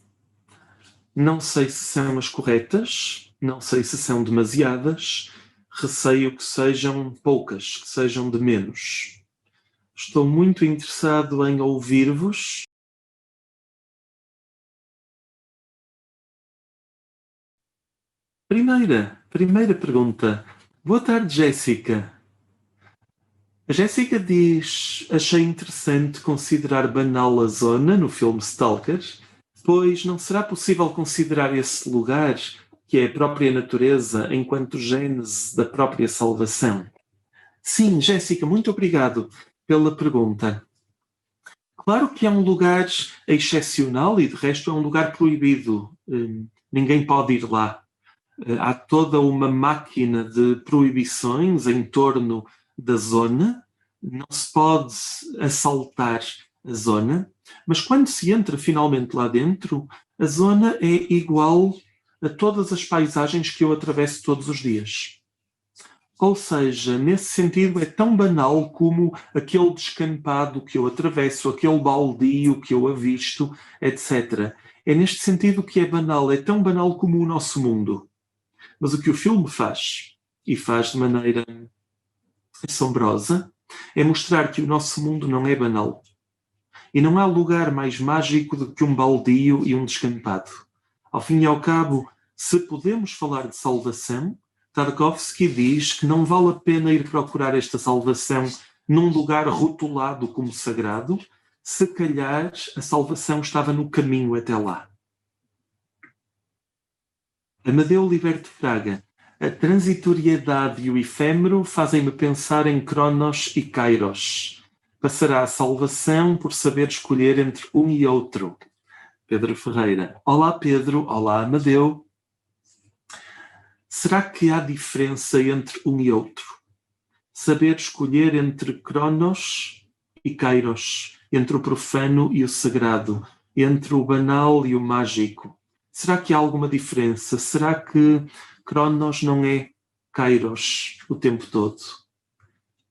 Não sei se são as corretas, não sei se são demasiadas, receio que sejam poucas, que sejam de menos. Estou muito interessado em ouvir-vos. Primeira pergunta. Boa tarde, Jéssica. A Jéssica diz: achei interessante considerar banal a zona no filme Stalker, pois não será possível considerar esse lugar, que é a própria natureza, enquanto gênese da própria salvação. Sim, Jéssica, muito obrigado pela pergunta. Claro que é um lugar excepcional e, de resto, é um lugar proibido. Ninguém pode ir lá. Há toda uma máquina de proibições em torno da zona. Não se pode assaltar a zona, mas quando se entra finalmente lá dentro, a zona é igual a todas as paisagens que eu atravesso todos os dias. Ou seja, nesse sentido é tão banal como aquele descampado que eu atravesso, aquele baldio que eu avisto, etc. É neste sentido que é banal, é tão banal como o nosso mundo. Mas o que o filme faz, e faz de maneira assombrosa, é mostrar que o nosso mundo não é banal. E não há lugar mais mágico do que um baldio e um descampado. Ao fim e ao cabo, se podemos falar de salvação, Tarkovsky diz que não vale a pena ir procurar esta salvação num lugar rotulado como sagrado, se calhar a salvação estava no caminho até lá. Amadeu Oliveira Fraga. A transitoriedade e o efêmero fazem-me pensar em Cronos e Kairos. Passará a salvação por saber escolher entre um e outro. Pedro Ferreira. Olá, Pedro. Olá, Amadeu. Será que há diferença entre um e outro? Saber escolher entre Cronos e Kairos, entre o profano e o sagrado, entre o banal e o mágico. Será que há alguma diferença? Será que Cronos não é Kairos o tempo todo?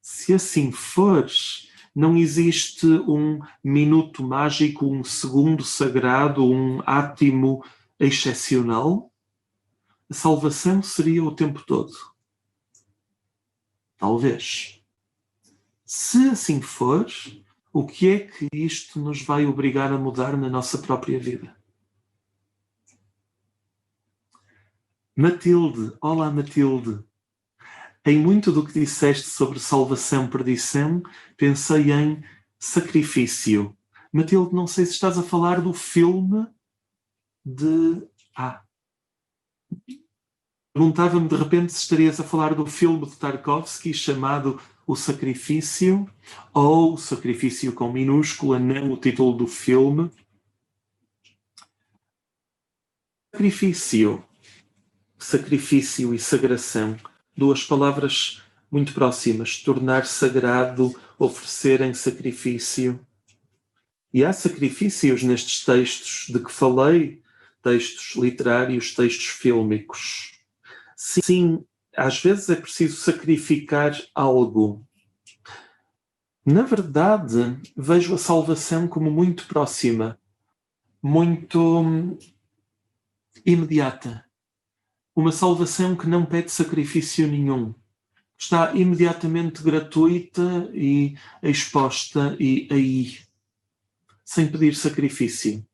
Se assim for, não existe um minuto mágico, um segundo sagrado, um átimo excepcional? A salvação seria o tempo todo. Talvez. Se assim for, o que é que isto nos vai obrigar a mudar na nossa própria vida? Matilde, olá Matilde. em muito do que disseste sobre salvação, perdição, pensei em sacrifício. Matilde, não sei se estás a falar do filme de... Perguntava-me de repente se estarias a falar do filme de Tarkovsky chamado O Sacrifício, ou O Sacrifício com minúscula, não o título do filme. Sacrifício e sagração, duas palavras muito próximas. Tornar sagrado, oferecer em sacrifício. E há sacrifícios nestes textos de que falei, textos literários, textos fílmicos. Sim, às vezes é preciso sacrificar algo. Na verdade, vejo a salvação como muito próxima, muito imediata. Uma salvação que não pede sacrifício nenhum. Está imediatamente gratuita e exposta e aí, sem pedir sacrifício.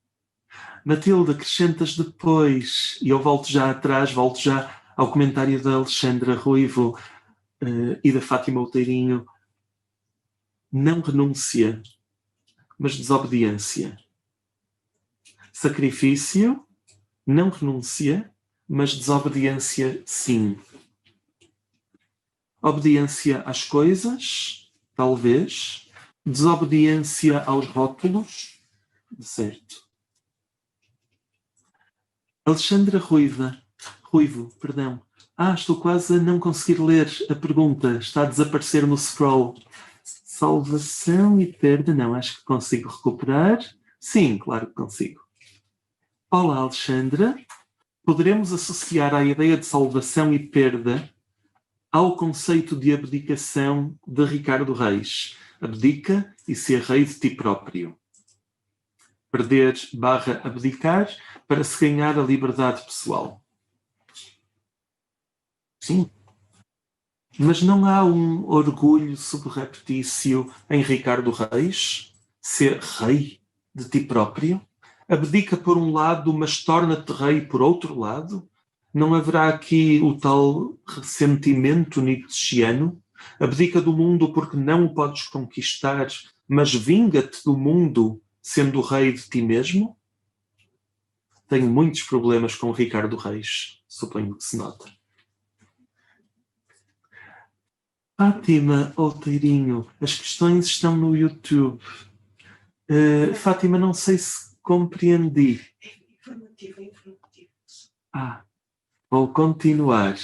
Matilde, acrescentas depois, e eu volto já atrás, volto já ao comentário da Alexandra Ruivo e da Fátima Outeirinho, não renúncia, mas desobediência. Sacrifício, não renúncia, mas desobediência sim. Obediência às coisas, talvez. Desobediência aos rótulos, certo. Alexandra Ruivo, perdão. Estou quase a não conseguir ler a pergunta. Está a desaparecer no scroll. Salvação e perda. Não, acho que consigo recuperar. Sim, claro que consigo. Olá, Alexandra. Poderemos associar a ideia de salvação e perda ao conceito de abdicação de Ricardo Reis. Abdica e ser rei de ti próprio. Perder / abdicar para se ganhar a liberdade pessoal. Sim. Mas não há um orgulho subreptício em Ricardo Reis? Ser rei de ti próprio? Abdica por um lado, mas torna-te rei por outro lado? Não haverá aqui o tal ressentimento nietzschiano? Abdica do mundo porque não o podes conquistar, mas vinga-te do mundo sendo rei de ti mesmo? Tenho muitos problemas com o Ricardo Reis, suponho que se nota. Fátima Outeirinho, as questões estão no YouTube. Fátima, não sei se compreendi. Informativo. Vou continuar.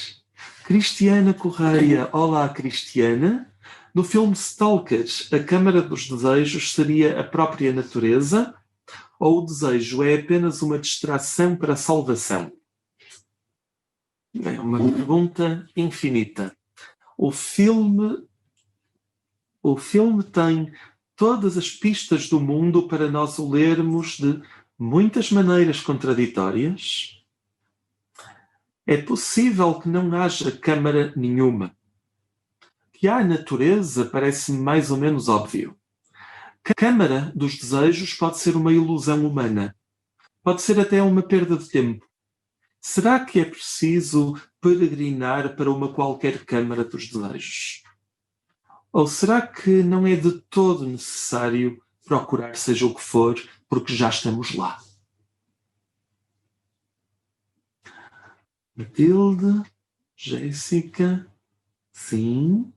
Cristiana Correia, olá Cristiana. No filme Stalkers, a Câmara dos Desejos seria a própria natureza ou o desejo é apenas uma distração para a salvação? É uma pergunta infinita. O filme tem todas as pistas do mundo para nós o lermos de muitas maneiras contraditórias. É possível que não haja câmara nenhuma. Que há natureza parece-me mais ou menos óbvio. A câmara dos desejos pode ser uma ilusão humana. Pode ser até uma perda de tempo. Será que é preciso peregrinar para uma qualquer câmara dos desejos? Ou será que não é de todo necessário procurar seja o que for, porque já estamos lá? Matilde, Jéssica, sim.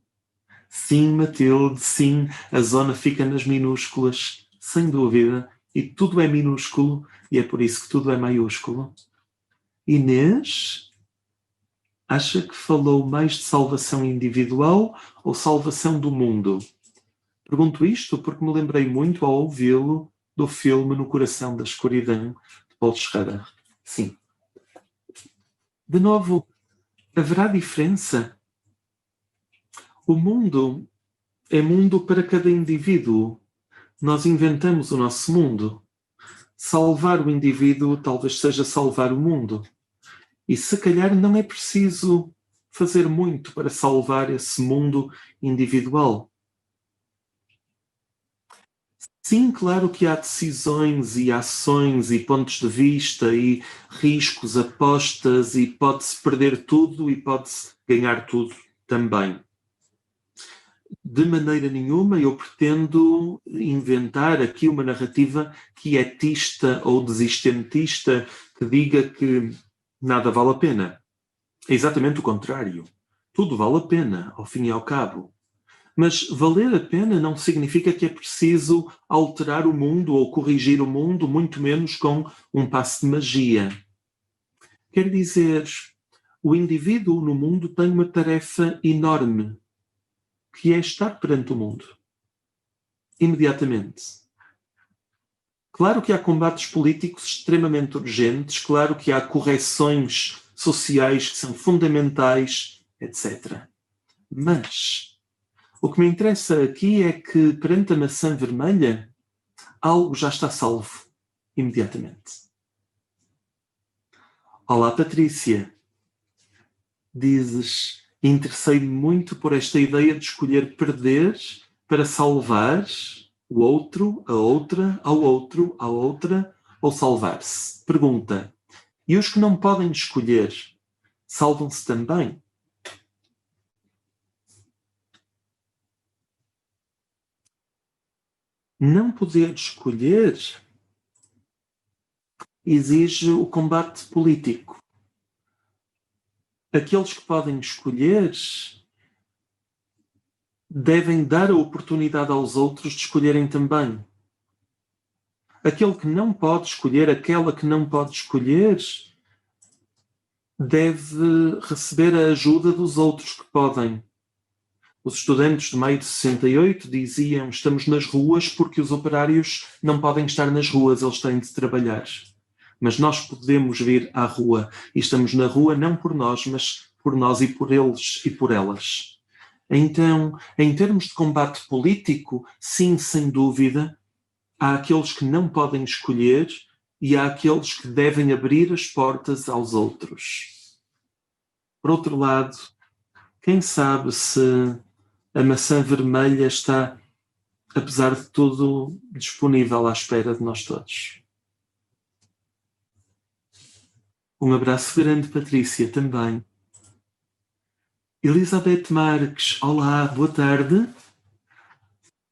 Sim, Matilde, sim. A zona fica nas minúsculas, sem dúvida. E tudo é minúsculo, e é por isso que tudo é maiúsculo. Inês, acha que falou mais de salvação individual ou salvação do mundo? Pergunto isto porque me lembrei muito ao ouvi-lo do filme No Coração da Escuridão, de Paul Schrader. Sim. De novo, haverá diferença? O mundo é mundo para cada indivíduo. Nós inventamos o nosso mundo. Salvar o indivíduo talvez seja salvar o mundo. E se calhar não é preciso fazer muito para salvar esse mundo individual. Sim, claro que há decisões e ações e pontos de vista e riscos, apostas e pode-se perder tudo e pode-se ganhar tudo também. De maneira nenhuma eu pretendo inventar aqui uma narrativa quietista ou desistentista que diga que nada vale a pena. É exatamente o contrário. Tudo vale a pena, ao fim e ao cabo. Mas valer a pena não significa que é preciso alterar o mundo ou corrigir o mundo, muito menos com um passe de magia. Quer dizer, o indivíduo no mundo tem uma tarefa enorme, que é estar perante o mundo. Imediatamente. Claro que há combates políticos extremamente urgentes, claro que há correções sociais que são fundamentais, etc. Mas o que me interessa aqui é que, perante a maçã vermelha, algo já está salvo, imediatamente. Olá, Patrícia. Dizes, interessei-me muito por esta ideia de escolher perder para salvar o outro, a outra, ao outro, à outra, ou salvar-se. Pergunta, e os que não podem escolher, salvam-se também? Não poder escolher exige o combate político. Aqueles que podem escolher devem dar a oportunidade aos outros de escolherem também. Aquele que não pode escolher, aquela que não pode escolher, deve receber a ajuda dos outros que podem. Os estudantes de maio de 68 diziam: estamos nas ruas porque os operários não podem estar nas ruas, eles têm de trabalhar. Mas nós podemos vir à rua e estamos na rua não por nós, mas por nós e por eles e por elas. Então, em termos de combate político, sim, sem dúvida, há aqueles que não podem escolher e há aqueles que devem abrir as portas aos outros. Por outro lado, quem sabe se a maçã vermelha está, apesar de tudo, disponível à espera de nós todos. Um abraço grande, Patrícia, também. Elizabeth Marques, olá, boa tarde.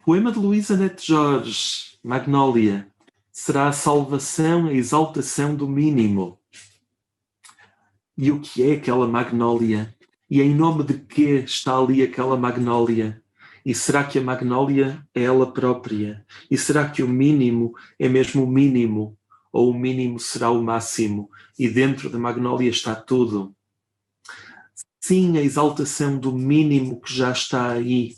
Poema de Luísa Neto Jorge, Magnólia. Será a salvação, a exaltação do mínimo. E o que é aquela magnólia? E em nome de que está ali aquela magnólia? E será que a magnólia é ela própria? E será que o mínimo é mesmo o mínimo? Ou o mínimo será o máximo? E dentro da magnólia está tudo. Sim, a exaltação do mínimo que já está aí.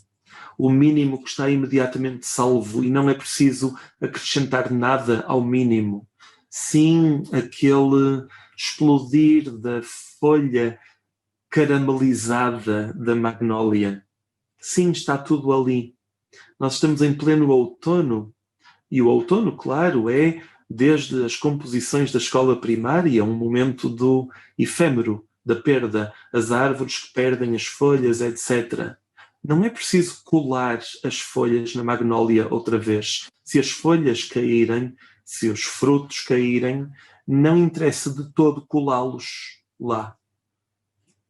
O mínimo que está imediatamente salvo e não é preciso acrescentar nada ao mínimo. Sim, aquele explodir da folha caramelizada da magnólia. Sim, está tudo ali. Nós estamos em pleno outono e o outono, claro, é desde as composições da escola primária um momento do efêmero, da perda, as árvores que perdem as folhas, etc. Não é preciso colar as folhas na magnólia outra vez. Se as folhas caírem, se os frutos caírem, não interessa de todo colá-los lá.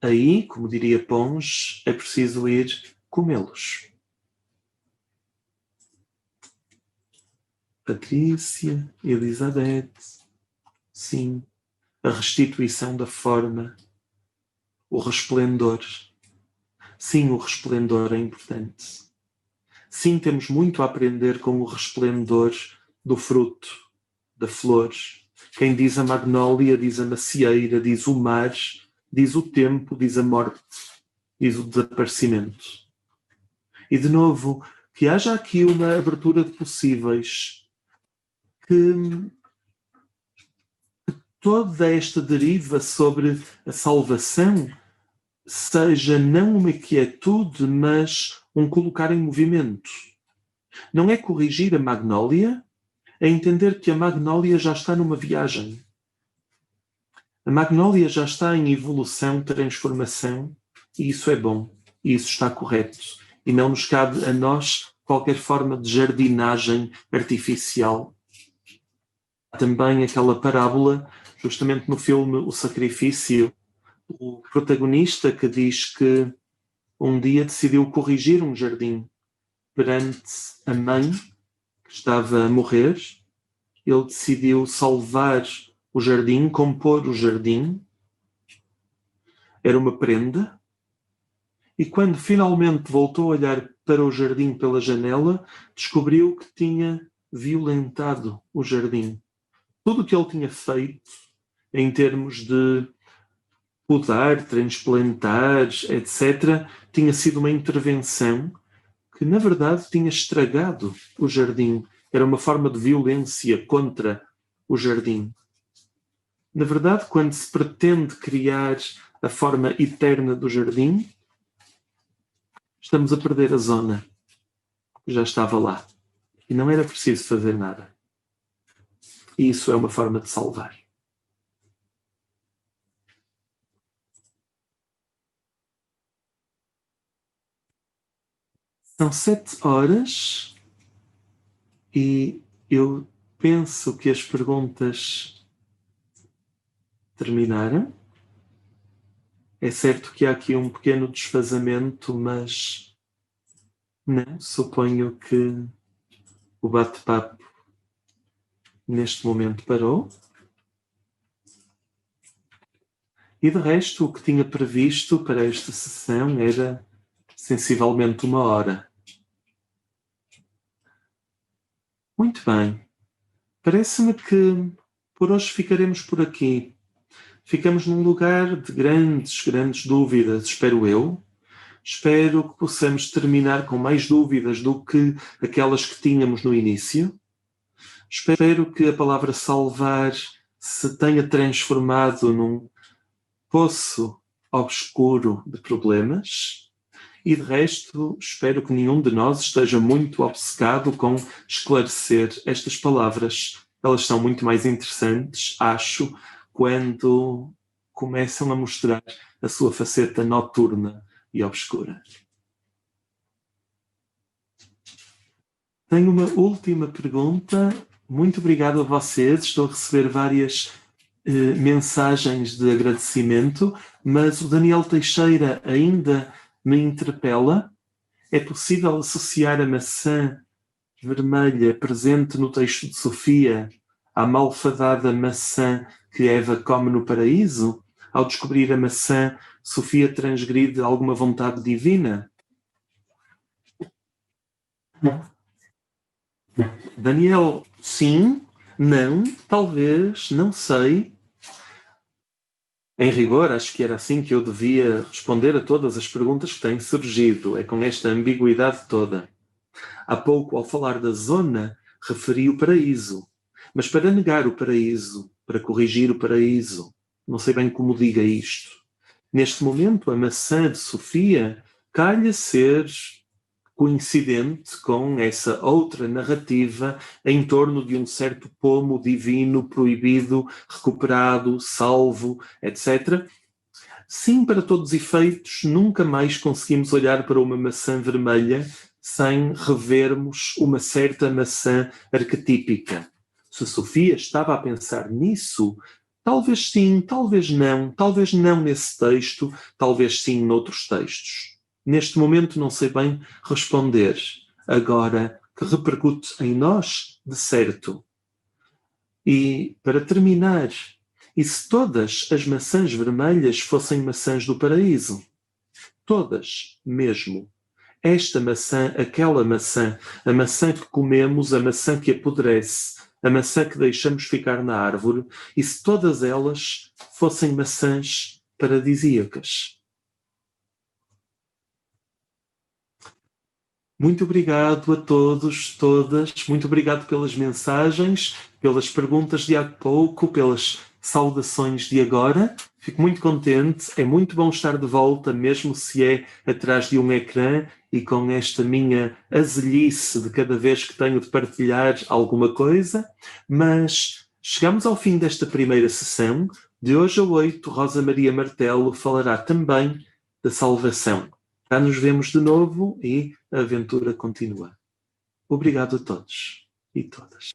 Aí, como diria Pons, é preciso ir comê-los. Patrícia, Elizabeth, sim, a restituição da forma, o resplendor. Sim, o resplendor é importante. Sim, temos muito a aprender com o resplendor do fruto, da flor. Quem diz a magnólia, diz a macieira, diz o mar, diz o tempo, diz a morte, diz o desaparecimento. E, de novo, que haja aqui uma abertura de possíveis, que toda esta deriva sobre a salvação seja não uma quietude, mas um colocar em movimento. Não é corrigir a magnólia, é entender que a magnólia já está numa viagem. A magnólia já está em evolução, transformação, e isso é bom, e isso está correto. E não nos cabe a nós qualquer forma de jardinagem artificial. Há também aquela parábola, justamente no filme O Sacrifício, o protagonista que diz que um dia decidiu corrigir um jardim perante a mãe que estava a morrer. Ele decidiu salvar o jardim, compor o jardim. Era uma prenda. E quando finalmente voltou a olhar para o jardim pela janela, descobriu que tinha violentado o jardim. Tudo o que ele tinha feito em termos de podar, transplantar, etc., tinha sido uma intervenção que, na verdade, tinha estragado o jardim. Era uma forma de violência contra o jardim. Na verdade, quando se pretende criar a forma eterna do jardim, estamos a perder a zona que já estava lá. E não era preciso fazer nada. E isso é uma forma de salvar. São 7 horas e eu penso que as perguntas terminaram. É certo que há aqui um pequeno desfazamento, mas não, suponho que o bate-papo neste momento parou. E de resto, o que tinha previsto para esta sessão era sensivelmente 1 hora. Muito bem. Parece-me que por hoje ficaremos por aqui. Ficamos num lugar de grandes dúvidas, espero eu. Espero que possamos terminar com mais dúvidas do que aquelas que tínhamos no início. Espero que a palavra salvar se tenha transformado num poço obscuro de problemas. E de resto, espero que nenhum de nós esteja muito obcecado com esclarecer estas palavras. Elas são muito mais interessantes, acho, quando começam a mostrar a sua faceta noturna e obscura. Tenho uma última pergunta. Muito obrigado a vocês. Estou a receber várias mensagens de agradecimento, mas o Daniel Teixeira ainda me interpela. É possível associar a maçã vermelha presente no texto de Sofia à malfadada maçã que Eva come no paraíso? Ao descobrir a maçã, Sofia transgride alguma vontade divina? Daniel, sim, não, talvez, não sei. Em rigor, acho que era assim que eu devia responder a todas as perguntas que têm surgido. É com esta ambiguidade toda. Há pouco, ao falar da zona, referi o paraíso. Mas para negar o paraíso, para corrigir o paraíso, não sei bem como diga isto. Neste momento, a maçã de Sofia calha ser coincidente com essa outra narrativa em torno de um certo pomo divino, proibido, recuperado, salvo, etc. Sim, para todos os efeitos, nunca mais conseguimos olhar para uma maçã vermelha sem revermos uma certa maçã arquetípica. Se Sofia estava a pensar nisso, talvez sim, talvez não nesse texto, talvez sim noutros textos. Neste momento não sei bem responder. Agora, que repercute em nós, de certo. E, para terminar, e se todas as maçãs vermelhas fossem maçãs do paraíso? Todas, mesmo. Esta maçã, aquela maçã, a maçã que comemos, a maçã que apodrece, a maçã que deixamos ficar na árvore, e se todas elas fossem maçãs paradisíacas? Muito obrigado a todos, todas. Muito obrigado pelas mensagens, pelas perguntas de há pouco, pelas saudações de agora. Fico muito contente. É muito bom estar de volta, mesmo se é atrás de um ecrã e com esta minha azelhice de cada vez que tenho de partilhar alguma coisa. Mas chegamos ao fim desta primeira sessão. De hoje a 8, Rosa Maria Martelo falará também da salvação. Já nos vemos de novo e a aventura continua. Obrigado a todos e todas.